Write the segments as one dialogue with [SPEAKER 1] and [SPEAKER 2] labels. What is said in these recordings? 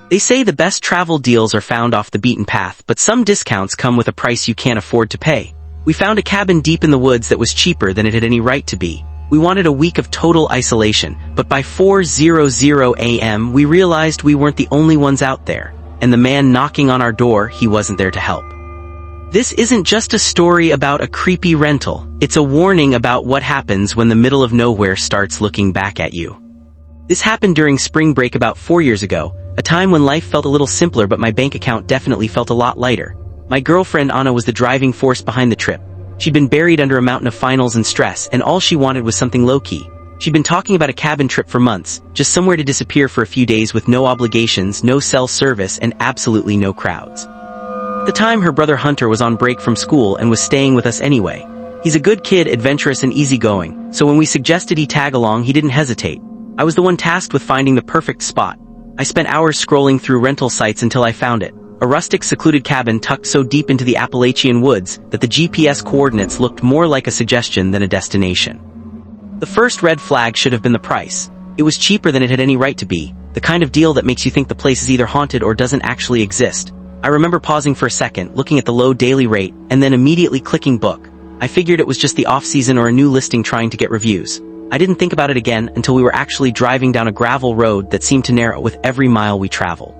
[SPEAKER 1] They say the best travel deals are found off the beaten path, but some discounts come with a price you can't afford to pay. We found a cabin deep in the woods that was cheaper than it had any right to be. We wanted a week of total isolation, but by 4:00 a.m. we realized we weren't the only ones out there, and the man knocking on our door, he wasn't there to help. This isn't just a story about a creepy rental, it's a warning about what happens when the middle of nowhere starts looking back at you. This happened during spring break about 4 years ago, a time when life felt a little simpler but my bank account definitely felt a lot lighter. My girlfriend Anna was the driving force behind the trip. She'd been buried under a mountain of finals and stress, and all she wanted was something low-key. She'd been talking about a cabin trip for months, just somewhere to disappear for a few days with no obligations, no cell service, and absolutely no crowds. At the time, her brother Hunter was on break from school and was staying with us anyway. He's a good kid, adventurous and easygoing, so when we suggested he tag along, he didn't hesitate. I was the one tasked with finding the perfect spot. I spent hours scrolling through rental sites until I found it. A rustic, secluded cabin tucked so deep into the Appalachian woods that the GPS coordinates looked more like a suggestion than a destination. The first red flag should have been the price. It was cheaper than it had any right to be, the kind of deal that makes you think the place is either haunted or doesn't actually exist. I remember pausing for a second, looking at the low daily rate, and then immediately clicking book. I figured it was just the off-season or a new listing trying to get reviews. I didn't think about it again until we were actually driving down a gravel road that seemed to narrow with every mile we traveled.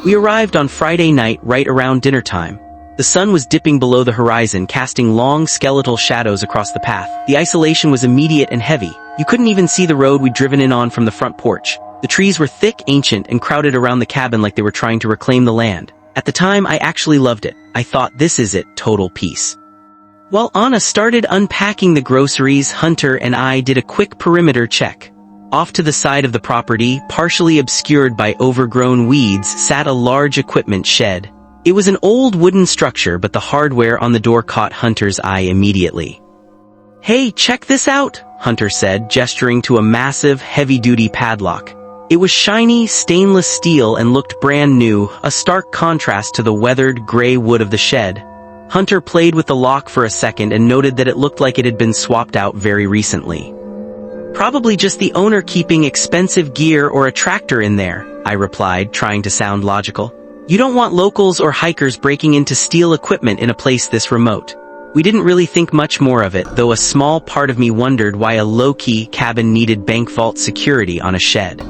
[SPEAKER 1] We arrived on Friday night right around dinner time. The sun was dipping below the horizon, casting long skeletal shadows across the path. The isolation was immediate and heavy. You couldn't even see the road we'd driven in on from the front porch. The trees were thick, ancient, and crowded around the cabin like they were trying to reclaim the land. At the time, I actually loved it. I thought, this is it, total peace. While Anna started unpacking the groceries, Hunter and I did a quick perimeter check. Off to the side of the property, partially obscured by overgrown weeds, sat a large equipment shed. It was an old wooden structure, but the hardware on the door caught Hunter's eye immediately. "Hey, check this out," Hunter said, gesturing to a massive, heavy-duty padlock. It was shiny, stainless steel and looked brand new, a stark contrast to the weathered, gray wood of the shed. Hunter played with the lock for a second and noted that it looked like it had been swapped out very recently. "Probably just the owner keeping expensive gear or a tractor in there," I replied, trying to sound logical. "You don't want locals or hikers breaking into steal equipment in a place this remote." We didn't really think much more of it, though a small part of me wondered why a low-key cabin needed bank vault security on a shed.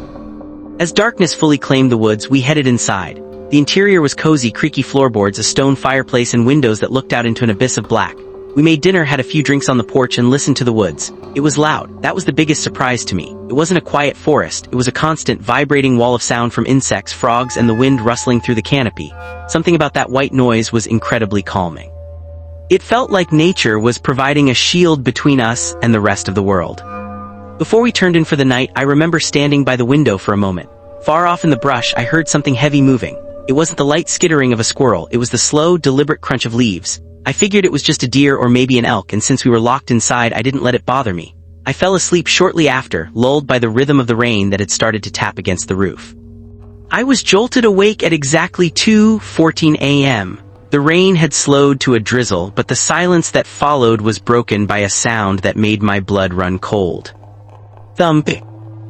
[SPEAKER 1] As darkness fully claimed the woods, we headed inside. The interior was cozy, creaky floorboards, a stone fireplace, and windows that looked out into an abyss of black. We made dinner, had a few drinks on the porch, and listened to the woods. It was loud. That was the biggest surprise to me. It wasn't a quiet forest. It was a constant, vibrating wall of sound from insects, frogs, and the wind rustling through the canopy. Something about that white noise was incredibly calming. It felt like nature was providing a shield between us and the rest of the world. Before we turned in for the night, I remember standing by the window for a moment. Far off in the brush, I heard something heavy moving. It wasn't the light skittering of a squirrel, it was the slow, deliberate crunch of leaves. I figured it was just a deer or maybe an elk, and since we were locked inside, I didn't let it bother me. I fell asleep shortly after, lulled by the rhythm of the rain that had started to tap against the roof. I was jolted awake at exactly 2:14 a.m. The rain had slowed to a drizzle, but the silence that followed was broken by a sound that made my blood run cold. Thump.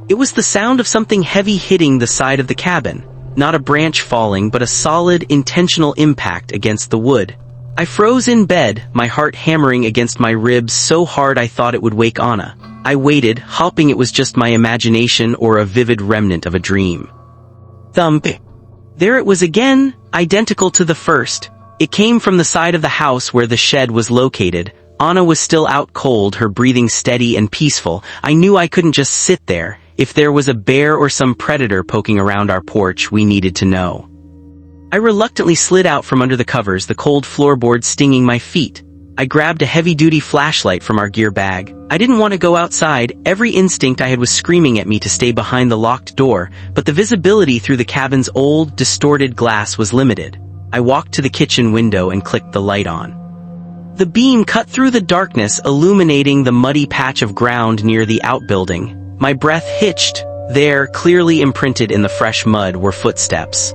[SPEAKER 1] It was the sound of something heavy hitting the side of the cabin. Not a branch falling, but a solid, intentional impact against the wood. I froze in bed, my heart hammering against my ribs so hard I thought it would wake Anna. I waited, hoping it was just my imagination or a vivid remnant of a dream. Thump. There it was again, identical to the first. It came from the side of the house where the shed was located. Anna was still out cold, her breathing steady and peaceful. I knew I couldn't just sit there. If there was a bear or some predator poking around our porch, we needed to know. I reluctantly slid out from under the covers, the cold floorboards stinging my feet. I grabbed a heavy-duty flashlight from our gear bag. I didn't want to go outside. Every instinct I had was screaming at me to stay behind the locked door, but the visibility through the cabin's old, distorted glass was limited. I walked to the kitchen window and clicked the light on. The beam cut through the darkness, illuminating the muddy patch of ground near the outbuilding. My breath hitched. There, clearly imprinted in the fresh mud, were footsteps.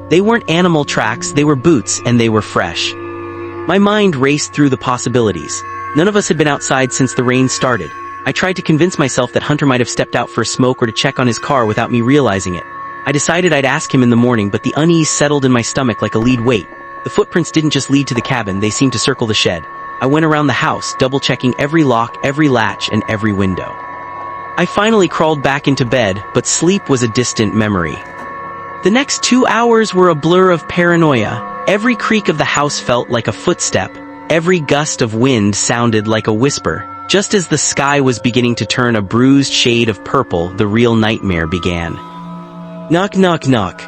[SPEAKER 1] They weren't animal tracks, they were boots, and they were fresh. My mind raced through the possibilities. None of us had been outside since the rain started. I tried to convince myself that Hunter might have stepped out for a smoke or to check on his car without me realizing it. I decided I'd ask him in the morning, but the unease settled in my stomach like a lead weight. The footprints didn't just lead to the cabin, they seemed to circle the shed. I went around the house, double-checking every lock, every latch, and every window. I finally crawled back into bed, but sleep was a distant memory. The next 2 hours were a blur of paranoia. Every creak of the house felt like a footstep. Every gust of wind sounded like a whisper. Just as the sky was beginning to turn a bruised shade of purple, the real nightmare began. Knock, knock, knock.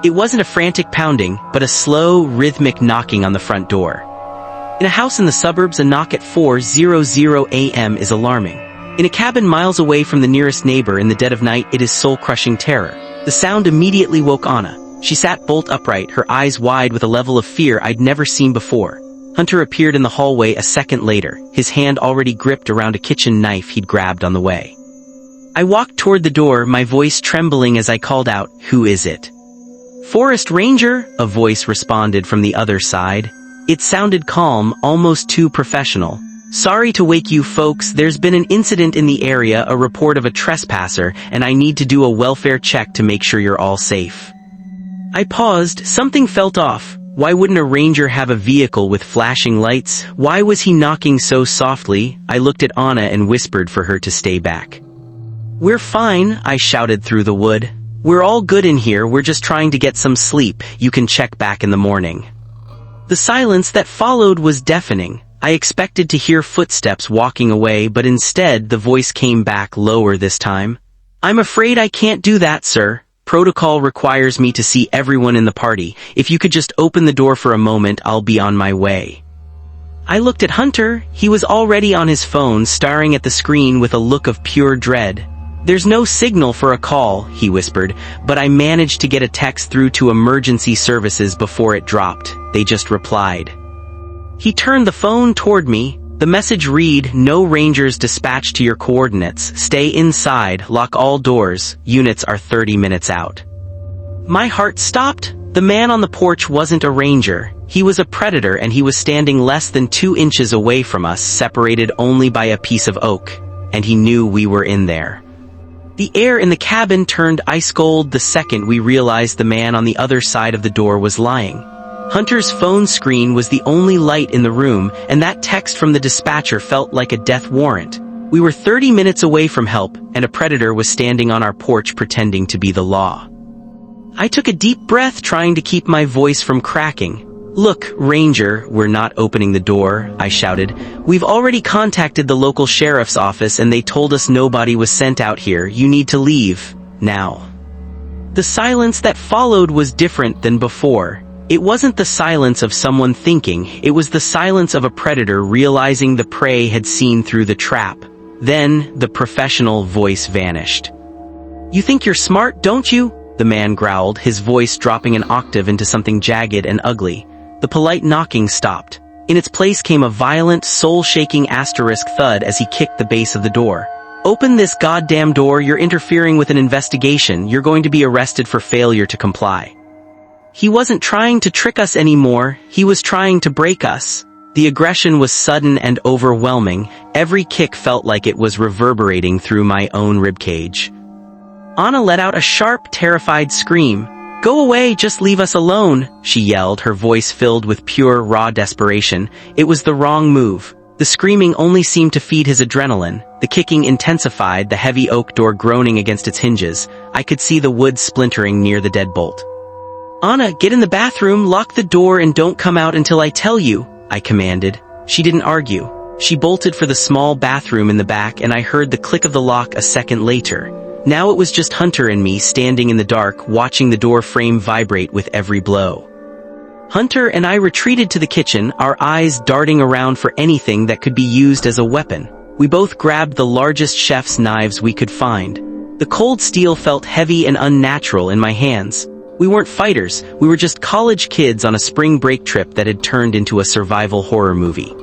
[SPEAKER 1] It wasn't a frantic pounding, but a slow, rhythmic knocking on the front door. In a house in the suburbs, a knock at 4:00 a.m. is alarming. In a cabin miles away from the nearest neighbor in the dead of night, it is soul-crushing terror. The sound immediately woke Anna. She sat bolt upright, her eyes wide with a level of fear I'd never seen before. Hunter appeared in the hallway a second later, his hand already gripped around a kitchen knife he'd grabbed on the way. I walked toward the door, my voice trembling as I called out, "Who is it?" "Forest Ranger," a voice responded from the other side. It sounded calm, almost too professional. "Sorry to wake you folks, there's been an incident in the area, a report of a trespasser, and I need to do a welfare check to make sure you're all safe." I paused, something felt off. Why wouldn't a ranger have a vehicle with flashing lights? Why was he knocking so softly? I looked at Anna and whispered for her to stay back. "We're fine," I shouted through the wood. "We're all good in here, we're just trying to get some sleep. You can check back in the morning." The silence that followed was deafening. I expected to hear footsteps walking away, but instead the voice came back lower this time. "I'm afraid I can't do that, sir. Protocol requires me to see everyone in the party. If you could just open the door for a moment, I'll be on my way." I looked at Hunter. He was already on his phone, staring at the screen with a look of pure dread. "There's no signal for a call," he whispered, "but I managed to get a text through to emergency services before it dropped. They just replied." He turned the phone toward me. The message read, "No rangers dispatched to your coordinates. Stay inside, lock all doors. Units are 30 minutes out." My heart stopped. The man on the porch wasn't a ranger. He was a predator, and he was standing less than 2 inches away from us, separated only by a piece of oak. And he knew we were in there. The air in the cabin turned ice cold the second we realized the man on the other side of the door was lying. Hunter's phone screen was the only light in the room, and that text from the dispatcher felt like a death warrant. We were 30 minutes away from help, and a predator was standing on our porch pretending to be the law. I took a deep breath, trying to keep my voice from cracking. "Look, Ranger, we're not opening the door," I shouted. "We've already contacted the local sheriff's office and they told us nobody was sent out here. You need to leave. Now." The silence that followed was different than before. It wasn't the silence of someone thinking, it was the silence of a predator realizing the prey had seen through the trap. Then, the professional voice vanished. "You think you're smart, don't you?" the man growled, his voice dropping an octave into something jagged and ugly. The polite knocking stopped. In its place came a violent, soul-shaking asterisk thud as he kicked the base of the door. "Open this goddamn door, you're interfering with an investigation, you're going to be arrested for failure to comply." He wasn't trying to trick us anymore, he was trying to break us. The aggression was sudden and overwhelming. Every kick felt like it was reverberating through my own ribcage. Anna let out a sharp, terrified scream. "Go away, just leave us alone," she yelled, her voice filled with pure, raw desperation. It was the wrong move. The screaming only seemed to feed his adrenaline. The kicking intensified, the heavy oak door groaning against its hinges. I could see the wood splintering near the deadbolt. "Anna, get in the bathroom, lock the door, and don't come out until I tell you," I commanded. She didn't argue. She bolted for the small bathroom in the back, and I heard the click of the lock a second later. Now it was just Hunter and me standing in the dark, watching the door frame vibrate with every blow. Hunter and I retreated to the kitchen, our eyes darting around for anything that could be used as a weapon. We both grabbed the largest chef's knives we could find. The cold steel felt heavy and unnatural in my hands. We weren't fighters, we were just college kids on a spring break trip that had turned into a survival horror movie.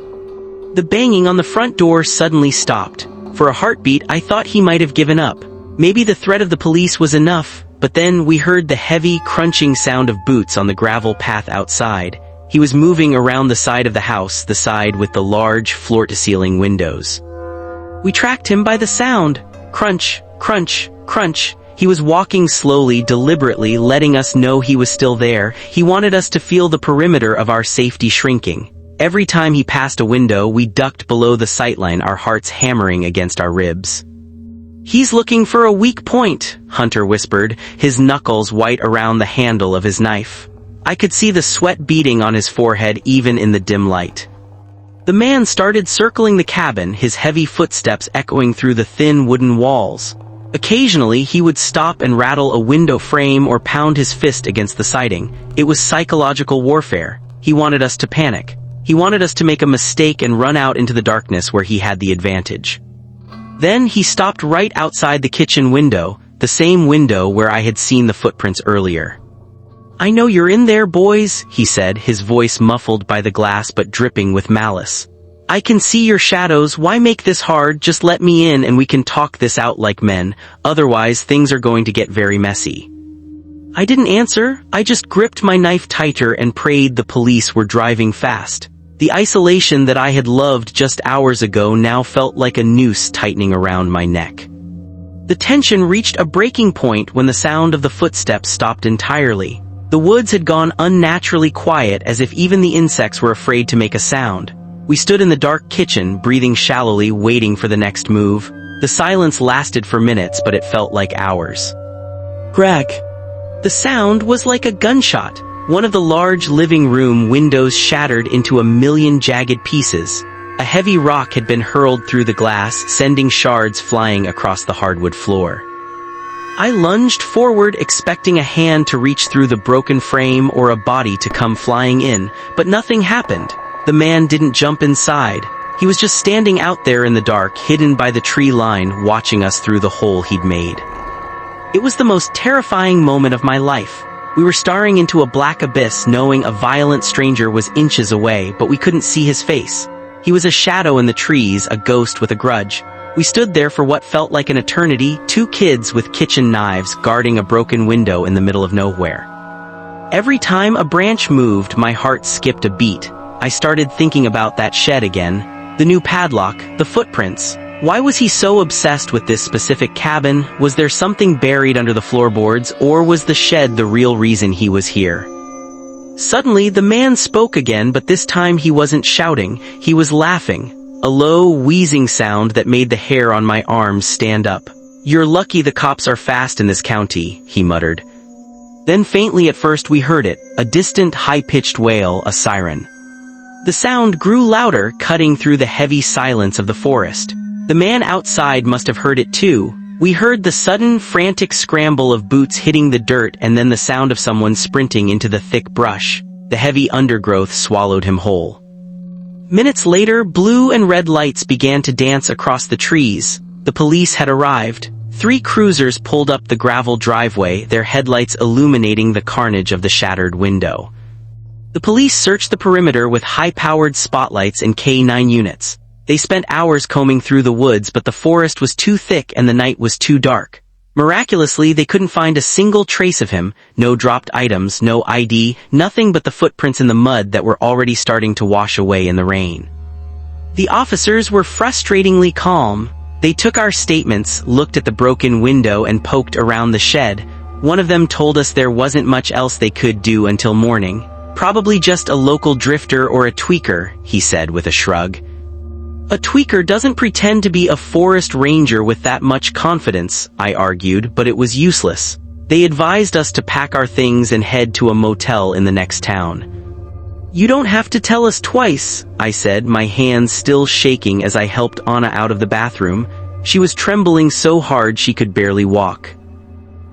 [SPEAKER 1] The banging on the front door suddenly stopped. For a heartbeat, I thought he might have given up. Maybe the threat of the police was enough, but then we heard the heavy, crunching sound of boots on the gravel path outside. He was moving around the side of the house, the side with the large, floor-to-ceiling windows. We tracked him by the sound. Crunch, crunch, crunch. He was walking slowly, deliberately, letting us know he was still there. He wanted us to feel the perimeter of our safety shrinking. Every time he passed a window, we ducked below the sightline, our hearts hammering against our ribs. "He's looking for a weak point," Hunter whispered, his knuckles white around the handle of his knife. I could see the sweat beading on his forehead even in the dim light. The man started circling the cabin, his heavy footsteps echoing through the thin wooden walls. Occasionally, he would stop and rattle a window frame or pound his fist against the siding. It was psychological warfare. He wanted us to panic. He wanted us to make a mistake and run out into the darkness where he had the advantage. Then he stopped right outside the kitchen window, the same window where I had seen the footprints earlier. "I know you're in there, boys," he said, his voice muffled by the glass but dripping with malice. "I can see your shadows. Why make this hard? Just let me in and we can talk this out like men. Otherwise, things are going to get very messy." I didn't answer. I just gripped my knife tighter and prayed the police were driving fast. The isolation that I had loved just hours ago now felt like a noose tightening around my neck. The tension reached a breaking point when the sound of the footsteps stopped entirely. The woods had gone unnaturally quiet, as if even the insects were afraid to make a sound. We stood in the dark kitchen, breathing shallowly, waiting for the next move. The silence lasted for minutes, but it felt like hours. "Greg." The sound was like a gunshot. One of the large living room windows shattered into a million jagged pieces. A heavy rock had been hurled through the glass, sending shards flying across the hardwood floor. I lunged forward, expecting a hand to reach through the broken frame or a body to come flying in, but nothing happened. The man didn't jump inside. He was just standing out there in the dark, hidden by the tree line, watching us through the hole he'd made. It was the most terrifying moment of my life. We were staring into a black abyss, knowing a violent stranger was inches away, but we couldn't see his face. He was a shadow in the trees, a ghost with a grudge. We stood there for what felt like an eternity, two kids with kitchen knives guarding a broken window in the middle of nowhere. Every time a branch moved, my heart skipped a beat. I started thinking about that shed again. The new padlock, the footprints. Why was he so obsessed with this specific cabin? Was there something buried under the floorboards, or was the shed the real reason he was here? Suddenly, the man spoke again, but this time he wasn't shouting. He was laughing. A low, wheezing sound that made the hair on my arms stand up. "You're lucky the cops are fast in this county," he muttered. Then faintly at first we heard it, a distant, high-pitched wail, a siren. The sound grew louder, cutting through the heavy silence of the forest. The man outside must have heard it too. We heard the sudden, frantic scramble of boots hitting the dirt and then the sound of someone sprinting into the thick brush. The heavy undergrowth swallowed him whole. Minutes later, blue and red lights began to dance across the trees. The police had arrived. 3 cruisers pulled up the gravel driveway, their headlights illuminating the carnage of the shattered window. The police searched the perimeter with high-powered spotlights and K9 units. They spent hours combing through the woods, but the forest was too thick and the night was too dark. Miraculously, they couldn't find a single trace of him, no dropped items, no ID, nothing but the footprints in the mud that were already starting to wash away in the rain. The officers were frustratingly calm. They took our statements, looked at the broken window and poked around the shed. One of them told us there wasn't much else they could do until morning. "Probably just a local drifter or a tweaker," he said with a shrug. "A tweaker doesn't pretend to be a forest ranger with that much confidence," I argued, but it was useless. They advised us to pack our things and head to a motel in the next town. "You don't have to tell us twice," I said, my hands still shaking as I helped Anna out of the bathroom. She was trembling so hard she could barely walk.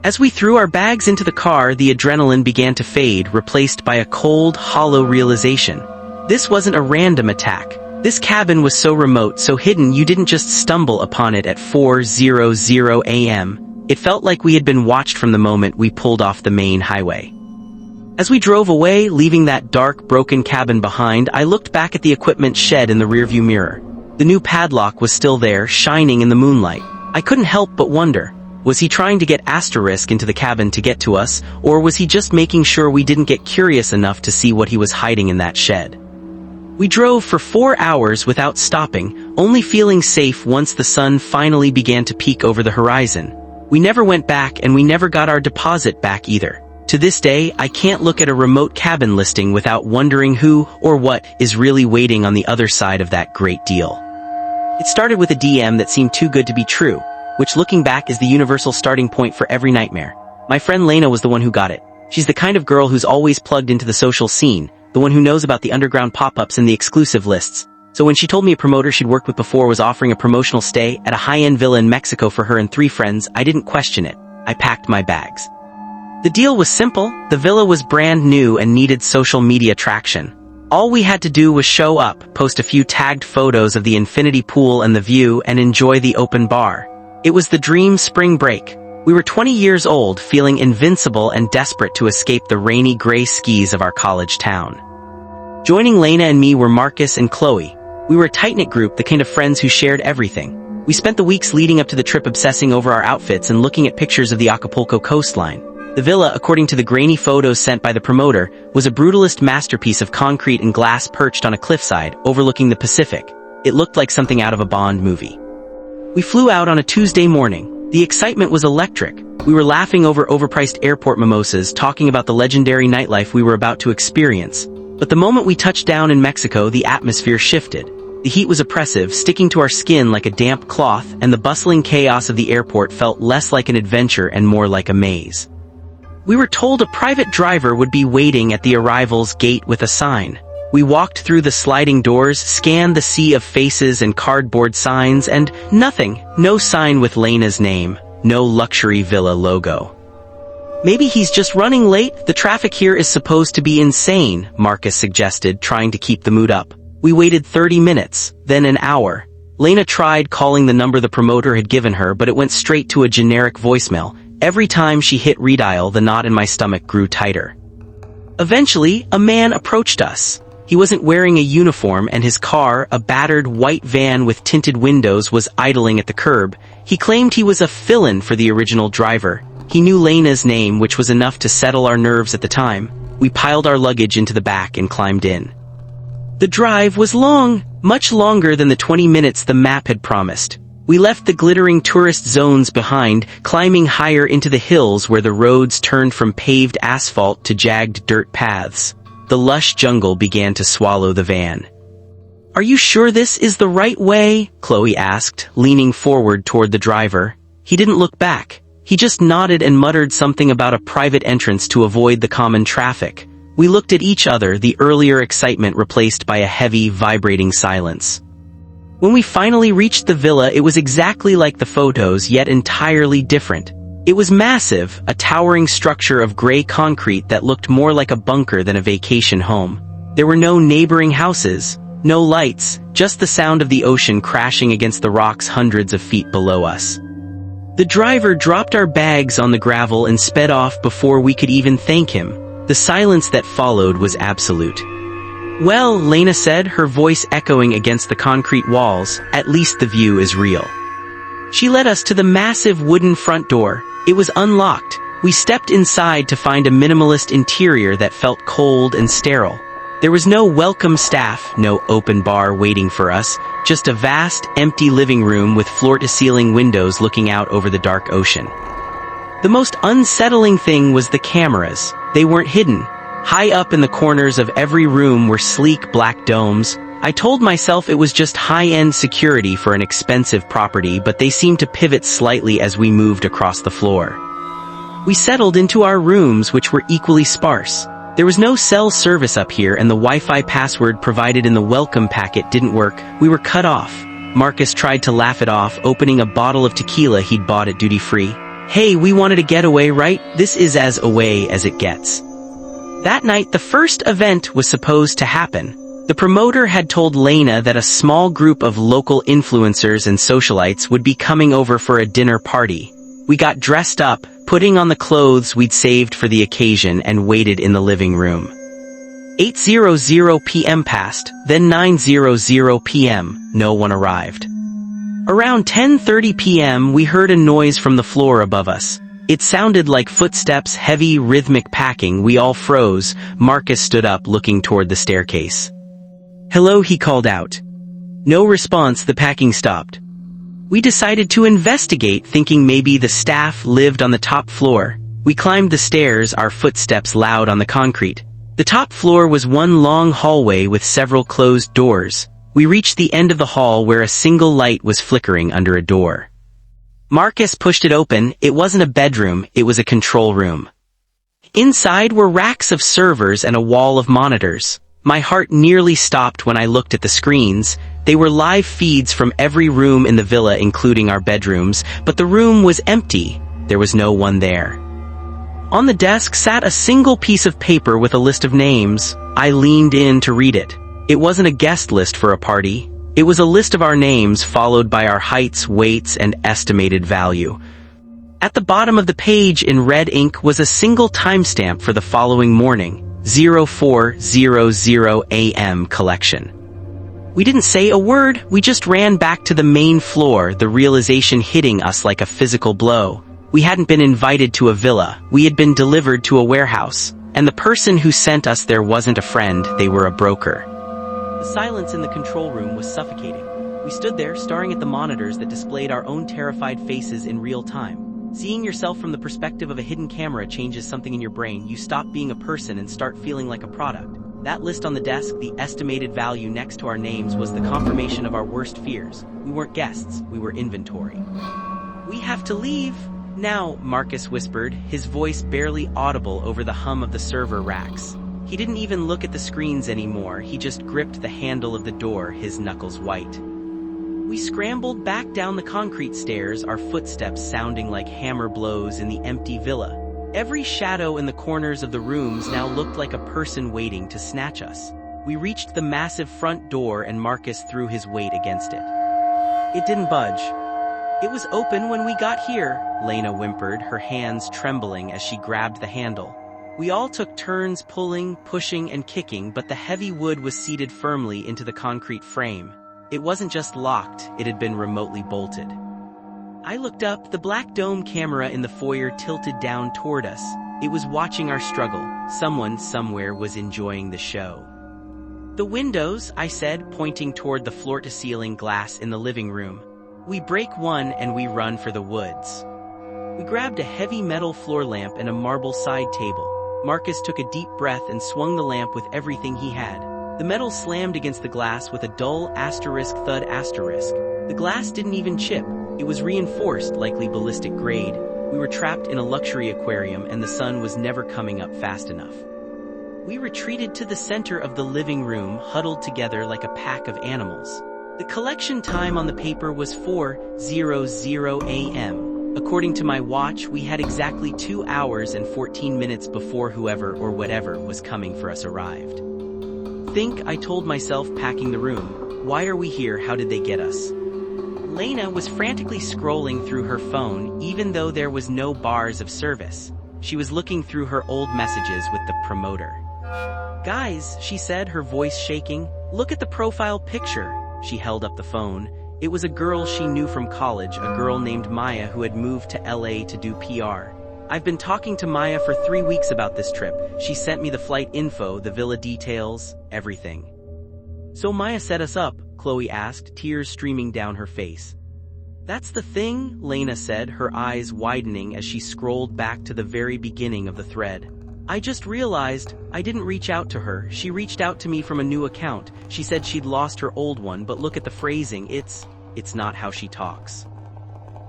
[SPEAKER 1] As we threw our bags into the car, the adrenaline began to fade, replaced by a cold, hollow realization. This wasn't a random attack. This cabin was so remote, so hidden you didn't just stumble upon it at 4:00 a.m. It felt like we had been watched from the moment we pulled off the main highway. As we drove away, leaving that dark, broken cabin behind, I looked back at the equipment shed in the rearview mirror. The new padlock was still there, shining in the moonlight. I couldn't help but wonder, was he trying to get Asterisk into the cabin to get to us, or was he just making sure we didn't get curious enough to see what he was hiding in that shed? We drove for 4 hours without stopping, only feeling safe once the sun finally began to peek over the horizon. We never went back and we never got our deposit back either. To this day, I can't look at a remote cabin listing without wondering who or what is really waiting on the other side of that great deal. It started with a DM that seemed too good to be true, which looking back is the universal starting point for every nightmare. My friend Lena was the one who got it. She's the kind of girl who's always plugged into the social scene, the one who knows about the underground pop-ups and the exclusive lists. So when she told me a promoter she'd worked with before was offering a promotional stay at a high-end villa in Mexico for her and 3 friends, I didn't question it. I packed my bags. The deal was simple. The villa was brand new and needed social media traction. All we had to do was show up, post a few tagged photos of the infinity pool and the view, and enjoy the open bar. It was the dream spring break. We were 20 years old, feeling invincible and desperate to escape the rainy gray skis of our college town. Joining Lena and me were Marcus and Chloe. We were a tight-knit group, the kind of friends who shared everything. We spent the weeks leading up to the trip obsessing over our outfits and looking at pictures of the Acapulco coastline. The villa, according to the grainy photos sent by the promoter, was a brutalist masterpiece of concrete and glass perched on a cliffside, overlooking the Pacific. It looked like something out of a Bond movie. We flew out on a Tuesday morning. The excitement was electric. We were laughing over overpriced airport mimosas, talking about the legendary nightlife we were about to experience. But the moment we touched down in Mexico, the atmosphere shifted. The heat was oppressive, sticking to our skin like a damp cloth, and the bustling chaos of the airport felt less like an adventure and more like a maze. We were told a private driver would be waiting at the arrivals gate with a sign. We walked through the sliding doors, scanned the sea of faces and cardboard signs, and nothing. No sign with Lena's name. No luxury villa logo. Maybe he's just running late? The traffic here is supposed to be insane, Marcus suggested, trying to keep the mood up. We waited 30 minutes, then an hour. Lena tried calling the number the promoter had given her, but it went straight to a generic voicemail. Every time she hit redial, the knot in my stomach grew tighter. Eventually, a man approached us. He wasn't wearing a uniform, and his car, a battered white van with tinted windows, was idling at the curb. He claimed he was a fill-in for the original driver. He knew Lena's name, which was enough to settle our nerves at the time. We piled our luggage into the back and climbed in. The drive was long, much longer than the 20 minutes the map had promised. We left the glittering tourist zones behind, climbing higher into the hills where the roads turned from paved asphalt to jagged dirt paths. The lush jungle began to swallow the van. "Are you sure this is the right way?" Chloe asked, leaning forward toward the driver. He didn't look back. He just nodded and muttered something about a private entrance to avoid the common traffic. We looked at each other, the earlier excitement replaced by a heavy, vibrating silence. When we finally reached the villa, it was exactly like the photos, yet entirely different. It was massive, a towering structure of gray concrete that looked more like a bunker than a vacation home. There were no neighboring houses, no lights, just the sound of the ocean crashing against the rocks hundreds of feet below us. The driver dropped our bags on the gravel and sped off before we could even thank him. The silence that followed was absolute. "Well," Lena said, her voice echoing against the concrete walls, "at least the view is real." She led us to the massive wooden front door. It was unlocked. We stepped inside to find a minimalist interior that felt cold and sterile. There was no welcome staff, no open bar waiting for us, just a vast, empty living room with floor-to-ceiling windows looking out over the dark ocean. The most unsettling thing was the cameras. They weren't hidden. High up in the corners of every room were sleek black domes. I told myself it was just high-end security for an expensive property, but they seemed to pivot slightly as we moved across the floor. We settled into our rooms, which were equally sparse. There was no cell service up here, and the Wi-Fi password provided in the welcome packet didn't work. We were cut off. Marcus tried to laugh it off, opening a bottle of tequila he'd bought at duty-free. "Hey, we wanted a getaway, right? This is as away as it gets." That night, the first event was supposed to happen. The promoter had told Lena that a small group of local influencers and socialites would be coming over for a dinner party. We got dressed up, putting on the clothes we'd saved for the occasion, and waited in the living room. 8:00 p.m. passed, then 9:00 p.m. No one arrived. Around 10:30 p.m. we heard a noise from the floor above us. It sounded like footsteps, heavy, rhythmic packing. We all froze. Marcus stood up, looking toward the staircase. "Hello," he called out. No response. The packing stopped. We decided to investigate, thinking maybe the staff lived on the top floor. We climbed the stairs, our footsteps loud on the concrete. The top floor was one long hallway with several closed doors. We reached the end of the hall where a single light was flickering under a door. Marcus pushed it open. It wasn't a bedroom, it was a control room. Inside were racks of servers and a wall of monitors. My heart nearly stopped when I looked at the screens. They were live feeds from every room in the villa, including our bedrooms, but the room was empty. There was no one there. On the desk sat a single piece of paper with a list of names. I leaned in to read it. It wasn't a guest list for a party. It was a list of our names followed by our heights, weights, and estimated value. At the bottom of the page in red ink was a single timestamp for the following morning, 0400 AM collection. We didn't say a word, we just ran back to the main floor, the realization hitting us like a physical blow. We hadn't been invited to a villa, we had been delivered to a warehouse, and the person who sent us there wasn't a friend, they were a broker. The silence in the control room was suffocating. We stood there, staring at the monitors that displayed our own terrified faces in real time. Seeing yourself from the perspective of a hidden camera changes something in your brain. You stop being a person and start feeling like a product. That list on the desk, the estimated value next to our names, was the confirmation of our worst fears. We weren't guests, we were inventory. "We have to leave now," Marcus whispered, his voice barely audible over the hum of the server racks. He didn't even look at the screens anymore, he just gripped the handle of the door, his knuckles white. We scrambled back down the concrete stairs, our footsteps sounding like hammer blows in the empty villa. Every shadow in the corners of the rooms now looked like a person waiting to snatch us. We reached the massive front door and Marcus threw his weight against it. It didn't budge. "It was open when we got here," Lena whimpered, her hands trembling as she grabbed the handle. We all took turns pulling, pushing, and kicking, but the heavy wood was seated firmly into the concrete frame. It wasn't just locked, it had been remotely bolted. I looked up, the black dome camera in the foyer tilted down toward us. It was watching our struggle. Someone, somewhere, was enjoying the show. "The windows," I said, pointing toward the floor-to-ceiling glass in the living room. "We break one and we run for the woods." We grabbed a heavy metal floor lamp and a marble side table. Marcus took a deep breath and swung the lamp with everything he had. The metal slammed against the glass with a dull asterisk thud asterisk. The glass didn't even chip. It was reinforced, likely ballistic grade. We were trapped in a luxury aquarium and the sun was never coming up fast enough. We retreated to the center of the living room, huddled together like a pack of animals. The collection time on the paper was 4:00 AM. According to my watch, we had exactly 2 hours and 14 minutes before whoever or whatever was coming for us arrived. "Think," I told myself, packing the room. "Why are we here? How did they get us?" Lena was frantically scrolling through her phone, even though there was no bars of service. She was looking through her old messages with the promoter. "Guys," she said, her voice shaking, "look at the profile picture." She held up the phone. It was a girl she knew from college, a girl named Maya who had moved to LA to do PR. "I've been talking to Maya for 3 weeks about this trip. She sent me the flight info, the villa details, everything." "So Maya set us up?" Chloe asked, tears streaming down her face. "That's the thing," Lena said, her eyes widening as she scrolled back to the very beginning of the thread. "I just realized I didn't reach out to her. She reached out to me from a new account. She said she'd lost her old one, but look at the phrasing. It's not how she talks."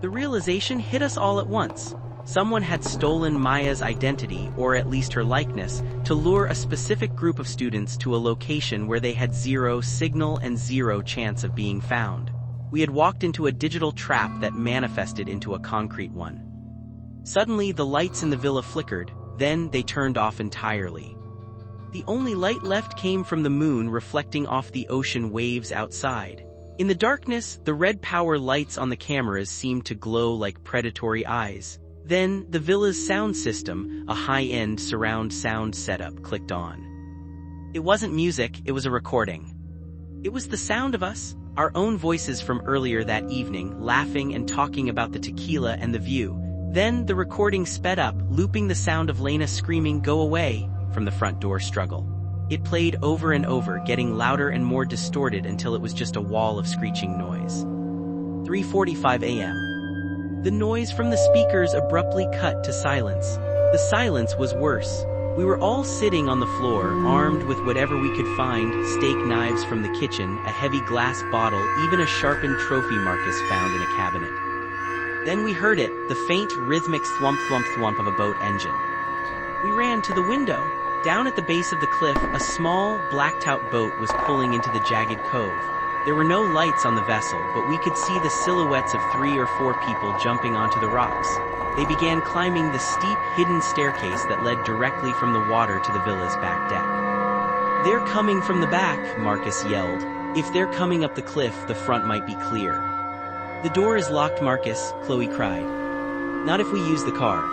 [SPEAKER 1] The realization hit us all at once. Someone had stolen Maya's identity, or at least her likeness, to lure a specific group of students to a location where they had 0 signal and 0 chance of being found. We had walked into a digital trap that manifested into a concrete one. Suddenly, the lights in the villa flickered, then they turned off entirely. The only light left came from the moon reflecting off the ocean waves outside. In the darkness, the red power lights on the cameras seemed to glow like predatory eyes. Then, the villa's sound system, a high-end surround sound setup, clicked on. It wasn't music, it was a recording. It was the sound of us, our own voices from earlier that evening, laughing and talking about the tequila and the view. Then, the recording sped up, looping the sound of Lena screaming, "Go away," from the front door struggle. It played over and over, getting louder and more distorted until it was just a wall of screeching noise. 3:45 a.m. The noise from the speakers abruptly cut to silence. The silence was worse. We were all sitting on the floor, armed with whatever we could find, steak knives from the kitchen, a heavy glass bottle, even a sharpened trophy Marcus found in a cabinet. Then we heard it, the faint, rhythmic thwump thwump thwump of a boat engine. We ran to the window. Down at the base of the cliff, a small, blacked-out boat was pulling into the jagged cove. There were no lights on the vessel, but we could see the silhouettes of 3 or 4 people jumping onto the rocks. They began climbing the steep, hidden staircase that led directly from the water to the villa's back deck. "They're coming from the back," Marcus yelled. "If they're coming up the cliff, the front might be clear." "The door is locked, Marcus," Chloe cried. "Not if we use the car."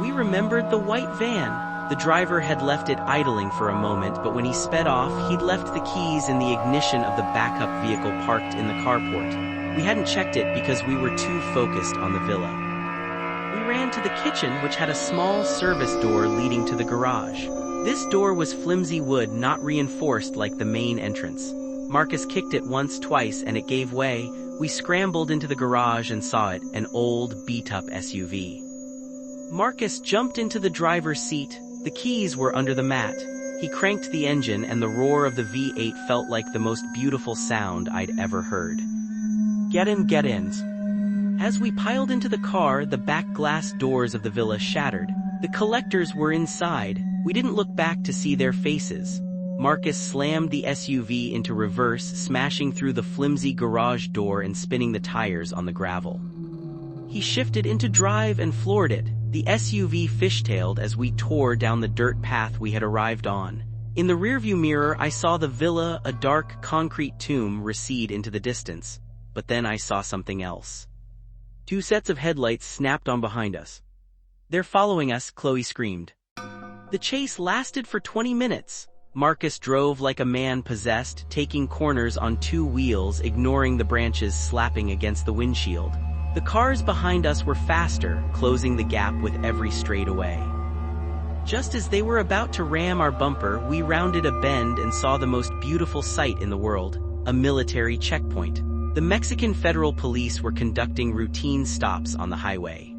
[SPEAKER 1] We remembered the white van. The driver had left it idling for a moment, but when he sped off, he'd left the keys in the ignition of the backup vehicle parked in the carport. We hadn't checked it because we were too focused on the villa. We ran to the kitchen, which had a small service door leading to the garage. This door was flimsy wood, not reinforced like the main entrance. Marcus kicked it once, twice, and it gave way. We scrambled into the garage and saw it, an old, beat-up SUV. Marcus jumped into the driver's seat. The keys were under the mat. He cranked the engine, and the roar of the V8 felt like the most beautiful sound I'd ever heard. "Get in, get in." As we piled into the car, the back glass doors of the villa shattered. The collectors were inside. We didn't look back to see their faces. Marcus slammed the SUV into reverse, smashing through the flimsy garage door and spinning the tires on the gravel. He shifted into drive and floored it. The SUV fishtailed as we tore down the dirt path we had arrived on. In the rearview mirror, I saw the villa, a dark concrete tomb, recede into the distance. But then I saw something else. 2 sets of headlights snapped on behind us. "They're following us," Chloe screamed. The chase lasted for 20 minutes. Marcus drove like a man possessed, taking corners on 2 wheels, ignoring the branches slapping against the windshield. The cars behind us were faster, closing the gap with every straightaway. Just as they were about to ram our bumper, we rounded a bend and saw the most beautiful sight in the world, a military checkpoint. The Mexican Federal Police were conducting routine stops on the highway.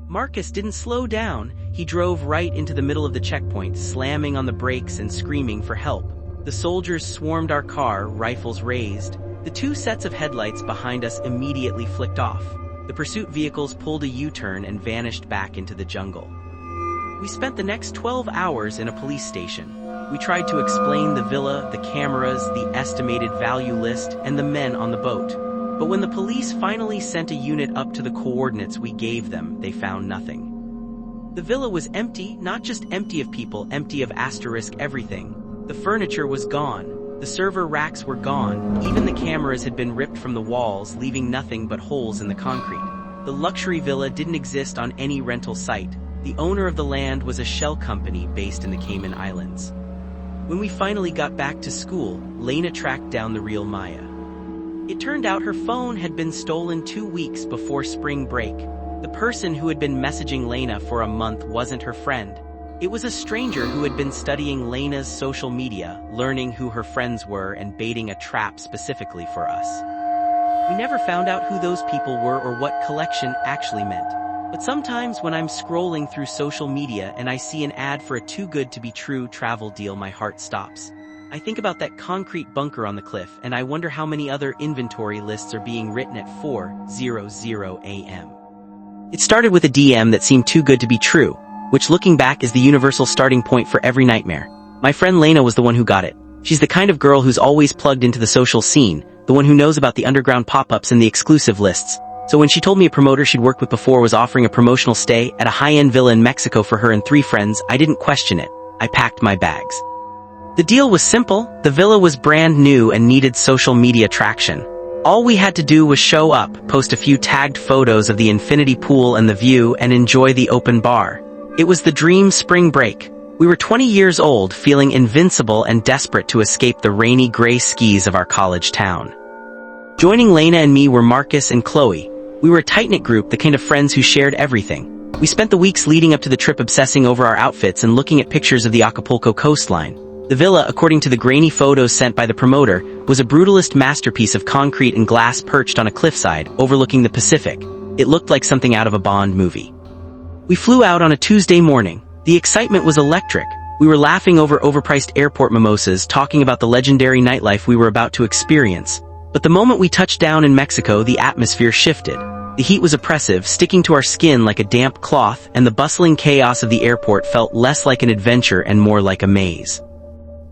[SPEAKER 1] Marcus didn't slow down. He drove right into the middle of the checkpoint, slamming on the brakes and screaming for help. The soldiers swarmed our car, rifles raised. The 2 sets of headlights behind us immediately flicked off. The pursuit vehicles pulled a U-turn and vanished back into the jungle. We spent the next 12 hours in a police station. We tried to explain the villa, the cameras, the estimated value list, and the men on the boat. But when the police finally sent a unit up to the coordinates we gave them, they found nothing. The villa was empty, not just empty of people, empty of asterisk everything. The furniture was gone. The server racks were gone. Even the cameras had been ripped from the walls, leaving nothing but holes in the concrete. The luxury villa didn't exist on any rental site. The owner of the land was a shell company based in the Cayman Islands. When we finally got back to school, Lena tracked down the real Maya. It turned out her phone had been stolen 2 weeks before spring break. The person who had been messaging Lena for a month wasn't her friend. It was a stranger who had been studying Lena's social media, learning who her friends were and baiting a trap specifically for us. We never found out who those people were or what collection actually meant. But sometimes when I'm scrolling through social media and I see an ad for a too-good-to-be-true travel deal, my heart stops. I think about that concrete bunker on the cliff, and I wonder how many other inventory lists are being written at 4:00 a.m. It started with a DM that seemed too good to be true, which looking back is the universal starting point for every nightmare. My friend Lena was the one who got it. She's the kind of girl who's always plugged into the social scene, the one who knows about the underground pop-ups and the exclusive lists. So when she told me a promoter she'd worked with before was offering a promotional stay at a high-end villa in Mexico for her and 3 friends, I didn't question it. I packed my bags. The deal was simple. The villa was brand new and needed social media traction. All we had to do was show up, post a few tagged photos of the infinity pool and the view, and enjoy the open bar. It was the dream spring break. We were 20 years old, feeling invincible and desperate to escape the rainy gray skis of our college town. Joining Lena and me were Marcus and Chloe. We were a tight-knit group, the kind of friends who shared everything. We spent the weeks leading up to the trip obsessing over our outfits and looking at pictures of the Acapulco coastline. The villa, according to the grainy photos sent by the promoter, was a brutalist masterpiece of concrete and glass perched on a cliffside, overlooking the Pacific. It looked like something out of a Bond movie. We flew out on a Tuesday morning. The excitement was electric. We were laughing over overpriced airport mimosas, talking about the legendary nightlife we were about to experience. But the moment we touched down in Mexico, the atmosphere shifted. The heat was oppressive, sticking to our skin like a damp cloth, and the bustling chaos of the airport felt less like an adventure and more like a maze.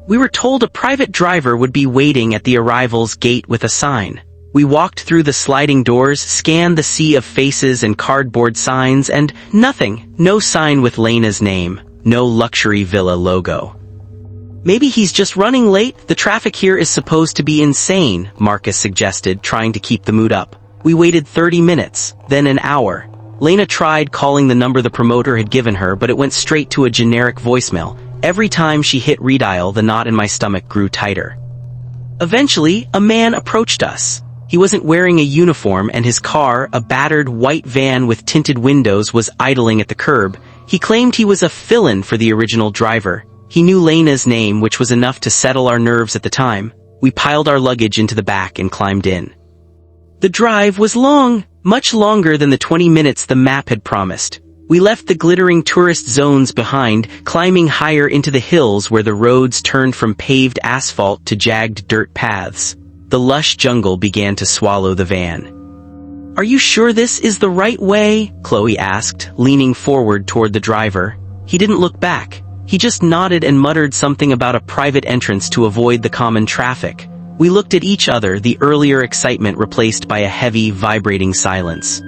[SPEAKER 1] We were told a private driver would be waiting at the arrival's gate with a sign. We walked through the sliding doors, scanned the sea of faces and cardboard signs, and nothing. No sign with Lena's name. No luxury villa logo. Maybe he's just running late? The traffic here is supposed to be insane, Marcus suggested, trying to keep the mood up. We waited 30 minutes, then an hour. Lena tried calling the number the promoter had given her, but it went straight to a generic voicemail. Every time she hit redial, the knot in my stomach grew tighter. Eventually, a man approached us. He wasn't wearing a uniform, and his car, a battered white van with tinted windows, was idling at the curb. He claimed he was a fill-in for the original driver. He knew Lena's name, which was enough to settle our nerves at the time. We piled our luggage into the back and climbed in. The drive was long, much longer than the 20 minutes the map had promised. We left the glittering tourist zones behind, climbing higher into the hills where the roads turned from paved asphalt to jagged dirt paths. The lush jungle began to swallow the van. "Are you sure this is the right way?" Chloe asked, leaning forward toward the driver. He didn't look back. He just nodded and muttered something about a private entrance to avoid the common traffic. We looked at each other, the earlier excitement replaced by a heavy, vibrating silence.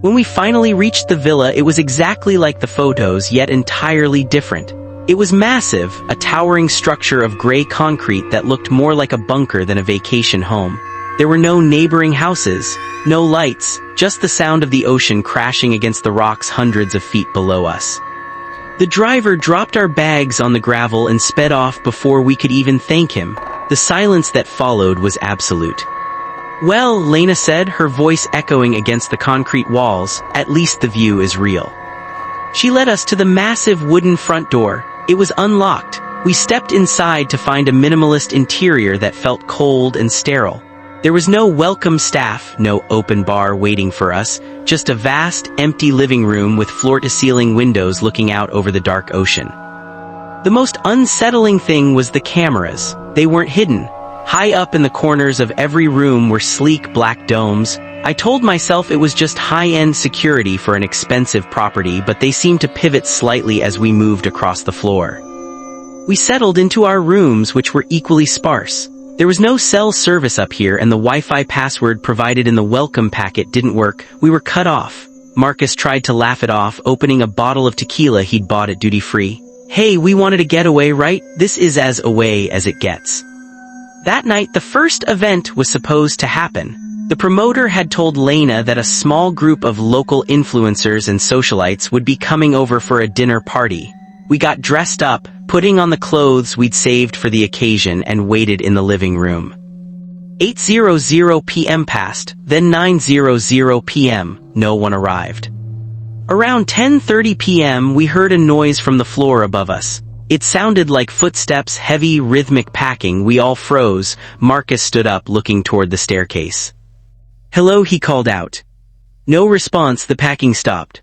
[SPEAKER 1] When we finally reached the villa, it was exactly like the photos, yet entirely different. It was massive, a towering structure of gray concrete that looked more like a bunker than a vacation home. There were no neighboring houses, no lights, just the sound of the ocean crashing against the rocks hundreds of feet below us. The driver dropped our bags on the gravel and sped off before we could even thank him. The silence that followed was absolute. "Well," Lena said, her voice echoing against the concrete walls, "at least the view is real." She led us to the massive wooden front door. It was unlocked. We stepped inside to find a minimalist interior that felt cold and sterile. There was no welcome staff, no open bar waiting for us, just a vast, empty living room with floor-to-ceiling windows looking out over the dark ocean. The most unsettling thing was the cameras. They weren't hidden. High up in the corners of every room were sleek black domes. I told myself it was just high-end security for an expensive property, but they seemed to pivot slightly as we moved across the floor. We settled into our rooms, which were equally sparse. There was no cell service up here, and the Wi-Fi password provided in the welcome packet didn't work. We were cut off. Marcus tried to laugh it off, opening a bottle of tequila he'd bought at duty-free. "Hey, we wanted a getaway, right? This is as away as it gets." That night, the first event was supposed to happen. The promoter had told Lena that a small group of local influencers and socialites would be coming over for a dinner party. We got dressed up, putting on the clothes we'd saved for the occasion, and waited in the living room. 8:00 p.m. passed, then 9:00 p.m. No one arrived. Around 10:30 p.m. we heard a noise from the floor above us. It sounded like footsteps, heavy, rhythmic packing. We all froze. Marcus stood up, looking toward the staircase. "Hello," he called out. No response. The packing stopped.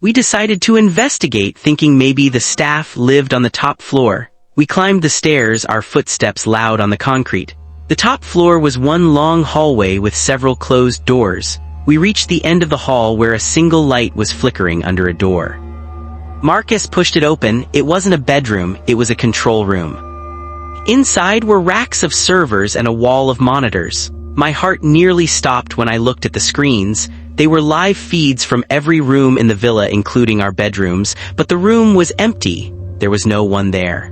[SPEAKER 1] We decided to investigate, thinking maybe the staff lived on the top floor. We climbed the stairs, our footsteps loud on the concrete. The top floor was one long hallway with several closed doors. We reached the end of the hall where a single light was flickering under a door. Marcus pushed it open. It wasn't a bedroom, it was a control room. Inside were racks of servers and a wall of monitors. My heart nearly stopped when I looked at the screens. They were live feeds from every room in the villa, including our bedrooms, but the room was empty. There was no one there.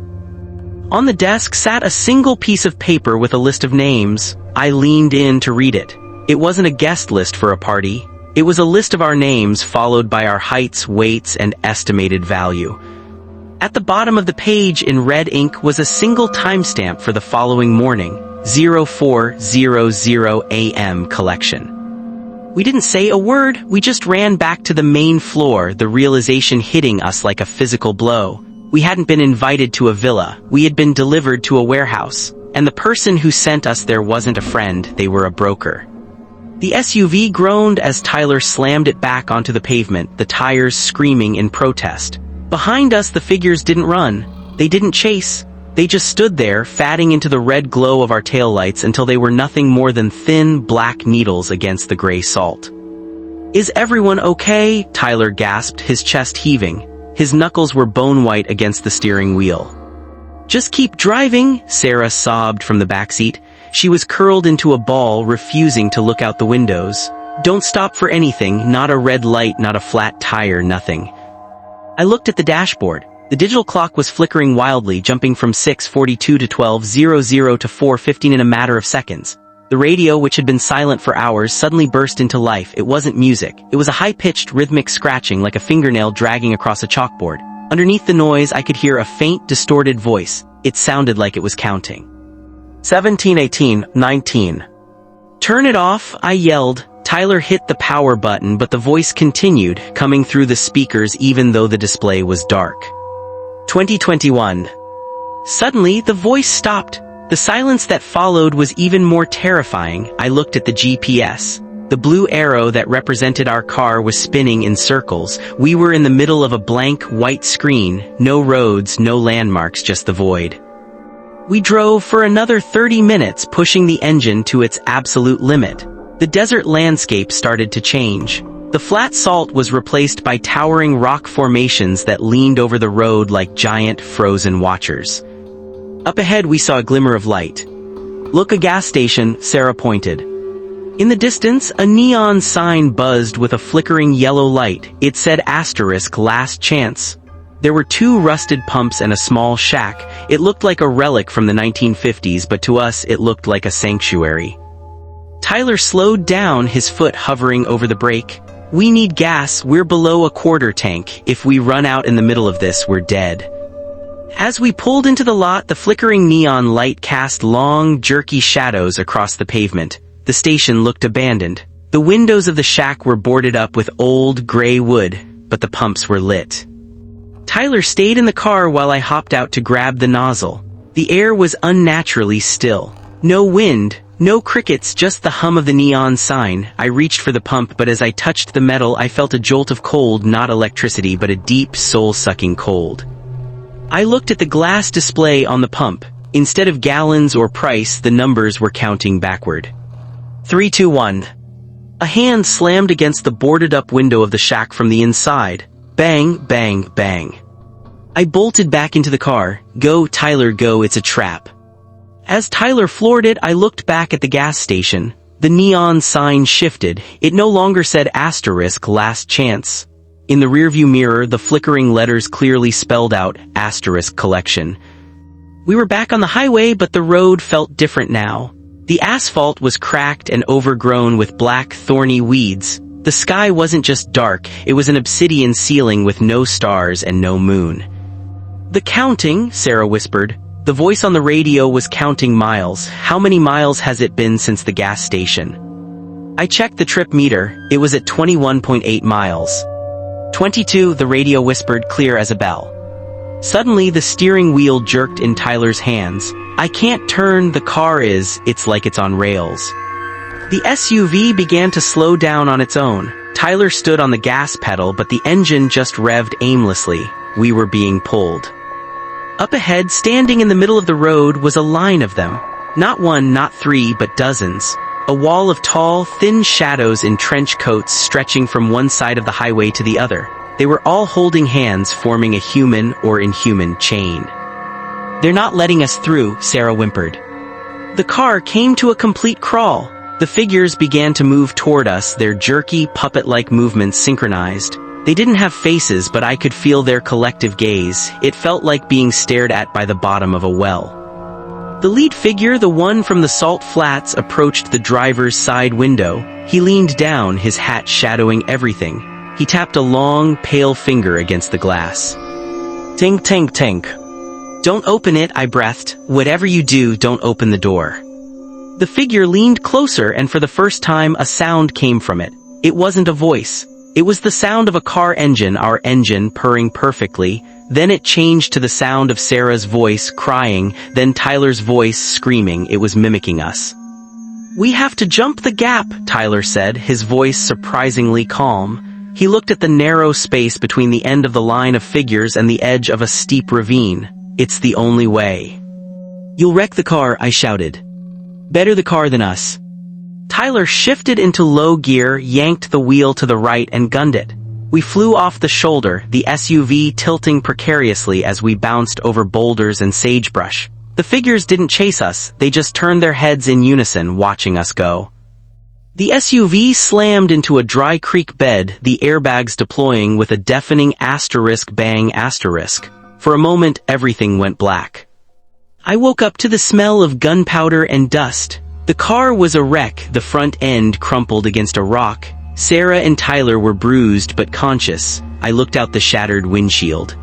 [SPEAKER 1] On the desk sat a single piece of paper with a list of names. I leaned in to read it. It wasn't a guest list for a party. It was a list of our names, followed by our heights, weights, and estimated value. At the bottom of the page in red ink was a single timestamp for the following morning, 0400 AM collection. We didn't say a word, we just ran back to the main floor, the realization hitting us like a physical blow. We hadn't been invited to a villa, we had been delivered to a warehouse, and the person who sent us there wasn't a friend, they were a broker. The SUV groaned as Tyler slammed it back onto the pavement, the tires screaming in protest. Behind us the figures didn't run, they didn't chase, they just stood there, fatting into the red glow of our taillights until they were nothing more than thin, black needles against the gray salt. "Is everyone okay?" Tyler gasped, his chest heaving. His knuckles were bone-white against the steering wheel. "Just keep driving," Sarah sobbed from the backseat. She was curled into a ball, refusing to look out the windows. "Don't stop for anything, not a red light, not a flat tire, nothing." I looked at the dashboard. The digital clock was flickering wildly, jumping from 6:42 to 12:00 to 4:15 in a matter of seconds. The radio, which had been silent for hours, suddenly burst into life. It wasn't music. It was a high-pitched, rhythmic scratching like a fingernail dragging across a chalkboard. Underneath the noise, I could hear a faint, distorted voice. It sounded like it was counting. 17, 18, 19. "Turn it off," I yelled. Tyler hit the power button, but the voice continued, coming through the speakers even though the display was dark. 2021. Suddenly, the voice stopped. The silence that followed was even more terrifying. I looked at the GPS. The blue arrow that represented our car was spinning in circles. We were in the middle of a blank, white screen. No roads, no landmarks, just the void. We drove for another 30 minutes, pushing the engine to its absolute limit. The desert landscape started to change. The flat salt was replaced by towering rock formations that leaned over the road like giant, frozen watchers. Up ahead we saw a glimmer of light. "Look, a gas station," Sarah pointed. In the distance, a neon sign buzzed with a flickering yellow light. It said * last chance. There were 2 rusted pumps and a small shack. It looked like a relic from the 1950s, but to us it looked like a sanctuary. Tyler slowed down, his foot hovering over the brake. "We need gas, we're below a quarter tank. If we run out in the middle of this, we're dead." As we pulled into the lot, the flickering neon light cast long, jerky shadows across the pavement. The station looked abandoned. The windows of the shack were boarded up with old, gray wood, but the pumps were lit. Tyler stayed in the car while I hopped out to grab the nozzle. The air was unnaturally still. No wind, no crickets, just the hum of the neon sign. I reached for the pump, but as I touched the metal, I felt a jolt of cold, not electricity, but a deep, soul-sucking cold. I looked at the glass display on the pump. Instead of gallons or price, the numbers were counting backward. 321. A hand slammed against the boarded-up window of the shack from the inside. Bang, bang, bang. I bolted back into the car. "Go, Tyler, go, it's a trap." As Tyler floored it, I looked back at the gas station. The neon sign shifted. It no longer said * last chance. In the rearview mirror, the flickering letters clearly spelled out * collection. We were back on the highway, but the road felt different now. The asphalt was cracked and overgrown with black, thorny weeds. The sky wasn't just dark, it was an obsidian ceiling with no stars and no moon. "The counting," Sarah whispered. The voice on the radio was counting miles. "How many miles has it been since the gas station?" I checked the trip meter. It was at 21.8 miles. 22, the radio whispered, clear as a bell. Suddenly, the steering wheel jerked in Tyler's hands. "I can't turn, the car is, it's like it's on rails." The SUV began to slow down on its own. Tyler stood on the gas pedal, but the engine just revved aimlessly. We were being pulled. Up ahead, standing in the middle of the road, was a line of them. Not one, not 3, but dozens. A wall of tall, thin shadows in trench coats stretching from one side of the highway to the other. They were all holding hands, forming a human or inhuman chain. "They're not letting us through," Sarah whimpered. The car came to a complete crawl. The figures began to move toward us, their jerky, puppet-like movements synchronized. They didn't have faces, but I could feel their collective gaze. It felt like being stared at by the bottom of a well. The lead figure, the one from the salt flats, approached the driver's side window. He leaned down, his hat shadowing everything. He tapped a long, pale finger against the glass. "Tink, tink, tink." "Don't open it," I breathed. "Whatever you do, don't open the door." The figure leaned closer, and for the first time, a sound came from it. It wasn't a voice. It was the sound of a car engine, our engine purring perfectly. Then it changed to the sound of Sarah's voice crying, then Tyler's voice screaming. It was mimicking us. "We have to jump the gap," Tyler said, his voice surprisingly calm. He looked at the narrow space between the end of the line of figures and the edge of a steep ravine. "It's the only way." "You'll wreck the car," I shouted. "Better the car than us." Tyler shifted into low gear, yanked the wheel to the right and gunned it. We flew off the shoulder, the SUV tilting precariously as we bounced over boulders and sagebrush. The figures didn't chase us, they just turned their heads in unison, watching us go. The SUV slammed into a dry creek bed, the airbags deploying with a deafening asterisk bang asterisk. For a moment, everything went black. I woke up to the smell of gunpowder and dust. The car was a wreck, the front end crumpled against a rock. Sarah and Tyler were bruised but conscious. I looked out the shattered windshield.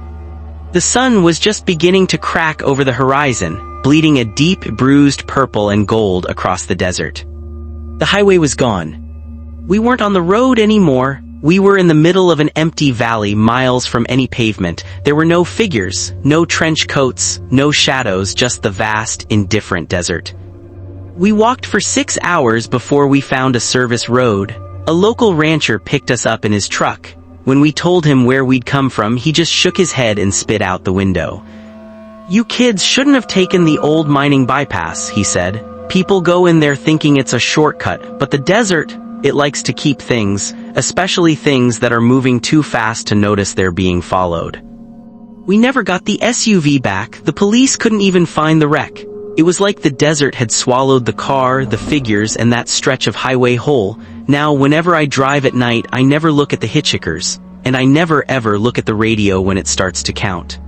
[SPEAKER 1] The sun was just beginning to crack over the horizon, bleeding a deep, bruised purple and gold across the desert. The highway was gone. We weren't on the road anymore. We were in the middle of an empty valley, miles from any pavement. There were no figures, no trench coats, no shadows, just the vast, indifferent desert. We walked for 6 hours before we found a service road. A local rancher picked us up in his truck. When we told him where we'd come from, he just shook his head and spit out the window. "You kids shouldn't have taken the old mining bypass," he said. "People go in there thinking it's a shortcut, but the desert, it likes to keep things, especially things that are moving too fast to notice they're being followed." We never got the SUV back. The police couldn't even find the wreck. It was like the desert had swallowed the car, the figures, and that stretch of highway whole. Now, whenever I drive at night, I never look at the hitchhikers, and I never ever look at the radio when it starts to count.